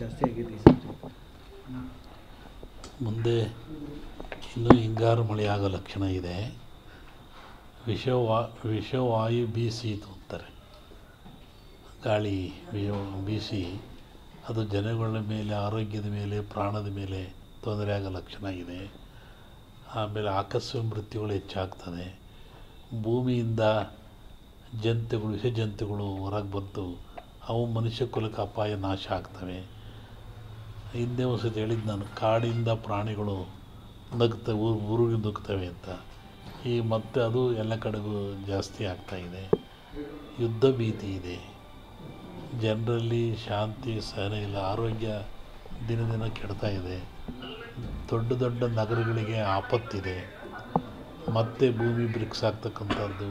ಜಾಸ್ತಿ ಆಗಿದೆ ಈ ಸರ್ತಿ. ಮುಂದೆ ಇನ್ನೂ ಹಿಂಗಾರು ಮಳೆಯಾಗೋ ಲಕ್ಷಣ ಇದೆ. ವಿಷವಾಯು ಬೀಸಿತು ಅಂತಾರೆ. ಗಾಳಿ ಬೀಸಿ ಅದು ಜನಗಳ ಮೇಲೆ, ಆರೋಗ್ಯದ ಮೇಲೆ, ಪ್ರಾಣದ ಮೇಲೆ ತೊಂದರೆ ಆಗೋ ಲಕ್ಷಣ ಇದೆ. ಆಮೇಲೆ ಆಕಸ್ಮಿಕ ಮೃತ್ಯುಗಳು ಹೆಚ್ಚಾಗ್ತದೆ. ಭೂಮಿಯಿಂದ ಜಂತುಗಳು, ವಿಷ ಜಂತುಗಳು ಹೊರಗೆ ಬಂದು ಅವು ಮನುಷ್ಯ ಕುಲಕ್ಕೆ ಅಪಾಯ, ನಾಶ ಆಗ್ತವೆ. ಹಿಂದೆ ಒಂದು ಸತಿ ಹೇಳಿದ್ದು ನಾನು, ಕಾಡಿಂದ ಪ್ರಾಣಿಗಳು ನಗ್ತವೆ, ಊರಿಗೆ ನುಗ್ತವೆ ಅಂತ. ಈ ಮತ್ತೆ ಅದು ಎಲ್ಲ ಕಡೆಗೂ ಜಾಸ್ತಿ ಆಗ್ತಾಯಿದೆ. ಯುದ್ಧ ಭೀತಿ ಇದೆ. ಜನರಲ್ಲಿ ಶಾಂತಿ ಸಹನೆ ಇಲ್ಲ. ಆರೋಗ್ಯ ದಿನ ದಿನ ಕೆಡ್ತಾ ಇದೆ. ದೊಡ್ಡ ದೊಡ್ಡ ನಗರಗಳಿಗೆ ಆಪತ್ತಿದೆ. ಮತ್ತೆ ಭೂಮಿ ಬ್ರಿಕ್ಸ್ ಆಗ್ತಕ್ಕಂಥದ್ದು,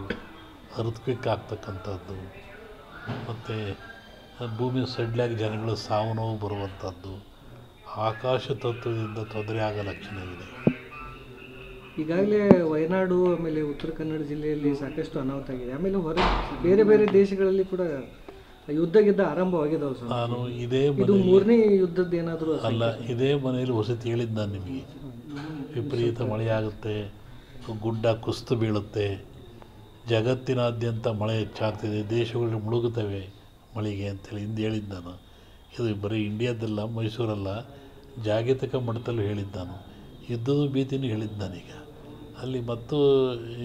ಅರ್ಥಕ್ವಿಕ್ ಆಗ್ತಕ್ಕಂಥದ್ದು, ಮತ್ತು ಭೂಮಿ ಸಡ್ಲಾಗಿ ಜನಗಳು ಸಾವು ನೋವು ಬರುವಂಥದ್ದು, ಆಕಾಶ ತತ್ವದಿಂದ ತೊಂದರೆ ಆಗೋ ಲಕ್ಷಣ ಇದೆ. ಈಗಾಗಲೇ ವಯನಾಡು ಆಮೇಲೆ ಉತ್ತರ ಕನ್ನಡ ಜಿಲ್ಲೆಯಲ್ಲಿ ಸಾಕಷ್ಟು ಅನಾಹುತ ಆಗಿದೆ. ಆಮೇಲೆ ಬೇರೆ ಬೇರೆ ದೇಶಗಳಲ್ಲಿ ಕೂಡ ಯುದ್ಧ ಆರಂಭವಾಗಿದ್ದಾವೆ ಸರ್. ನಾನು ಇದೇ ಇದು ಮೂರನೇ ಯುದ್ಧದ್ದು ಏನಾದರೂ ಅಲ್ಲ, ಇದೇ ಮನೆಯಲ್ಲಿ ವಸತಿ ಹೇಳಿದ್ದು ನಾನು ನಿಮಗೆ. ವಿಪರೀತ ಮಳೆಯಾಗುತ್ತೆ, ಗುಡ್ಡ ಕುಸಿದು ಬೀಳುತ್ತೆ, ಜಗತ್ತಿನಾದ್ಯಂತ ಮಳೆ ಹೆಚ್ಚಾಗ್ತಿದೆ, ದೇಶಗಳು ಮುಳುಗುತ್ತವೆ ಮಳೆಗೆ ಅಂತೇಳಿ ಹಿಂದೆ ಹೇಳಿದ್ದು ನಾನು. ಇದು ಬರೀ ಇಂಡಿಯಾದಲ್ಲ, ಮೈಸೂರಲ್ಲ, ಜಾಗತಿಕ ಮಟ್ಟದಲ್ಲೂ ಹೇಳಿದ್ದು ನಾನು. ಯುದ್ಧದ ಭೀತಿನೂ ಹೇಳಿದ್ದು ನಾನೀಗ. ಅಲ್ಲಿ ಮತ್ತು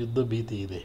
ಯುದ್ಧ ಭೀತಿ ಇದೆ.